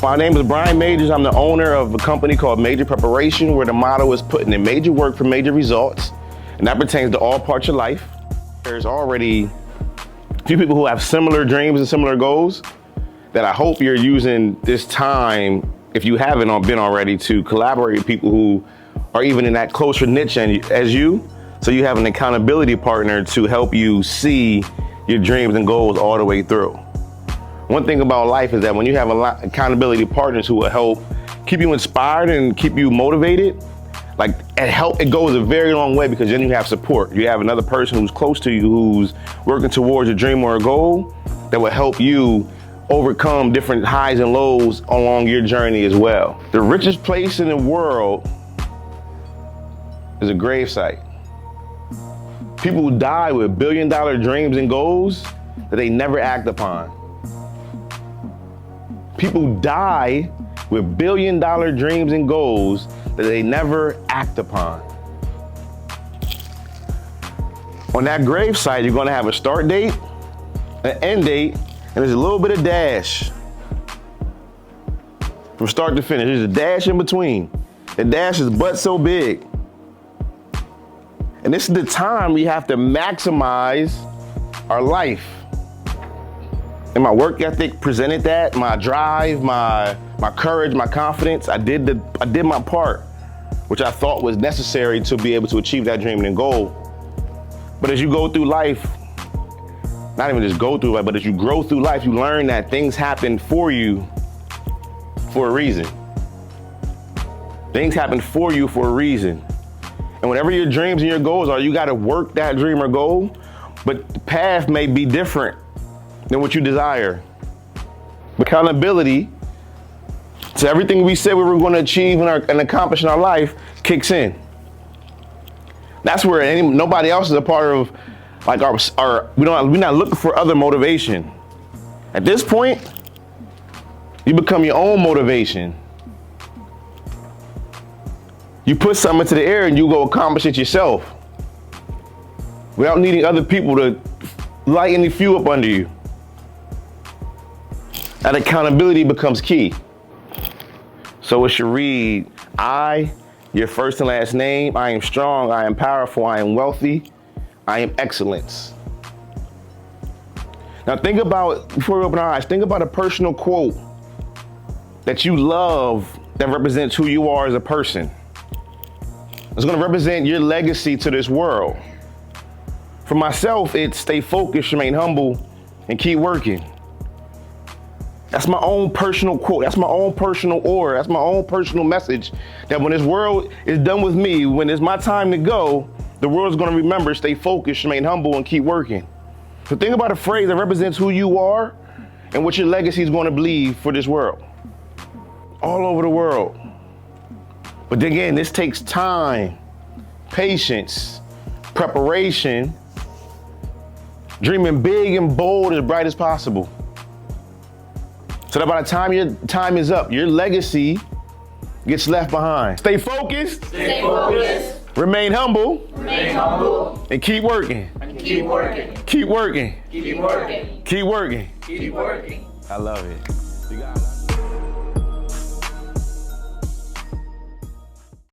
My name is Bryan Majors. I'm the owner of a company called Major Preparation, where the motto is putting in major work for major results, and that pertains to all parts of life. There's already a few people who have similar dreams and similar goals that I hope you're using this time, if you haven't been already, to collaborate with people who are even in that closer niche as you, so you have an accountability partner to help you see your dreams and goals all the way through. One thing about life is that when you have accountability partners who will help keep you inspired and keep you motivated, it goes a very long way, because then you have support. You have another person who's close to you, who's working towards a dream or a goal that will help you overcome different highs and lows along your journey as well. The richest place in the world is a gravesite. People who die with billion-dollar dreams and goals that they never act upon. People die with billion-dollar dreams and goals that they never act upon. On that gravesite, you're gonna have a start date, an end date, and there's a little bit of dash. From start to finish, there's a dash in between. The dash is but so big. And this is the time we have to maximize our life. And my work ethic presented that, my drive, my courage, my confidence. I did my part, which I thought was necessary to be able to achieve that dream and goal. But as you go through life, not even just go through life, but as you grow through life, you learn that things happen for you for a reason. Things happen for you for a reason. And whatever your dreams and your goals are, you gotta work that dream or goal, but the path may be different than what you desire. Accountability to everything we said we were gonna achieve and accomplish in our life kicks in. That's where nobody else is a part of, we're not looking for other motivation. At this point, you become your own motivation. You put something into the air and you go accomplish it yourself without needing other people to light any fuel up under you. That accountability becomes key. So it should read, I, your first and last name, I am strong, I am powerful, I am wealthy, I am excellence. Now think about, before we open our eyes, think about a personal quote that you love that represents who you are as a person. It's gonna represent your legacy to this world. For myself, it's stay focused, remain humble, and keep working. That's my own personal quote. That's my own personal aura. That's my own personal message, that when this world is done with me, when it's my time to go, the world's gonna remember, stay focused, remain humble, and keep working. So think about a phrase that represents who you are and what your legacy is gonna be for this world. All over the world. But again, this takes time, patience, preparation, dreaming big and bold, as bright as possible. So that by the time your time is up, your legacy gets left behind. Stay focused. Stay focused. Remain humble. Remain humble. And keep working. And keep working. Keep working. Keep working. Keep working. Keep working. I love it. You guys.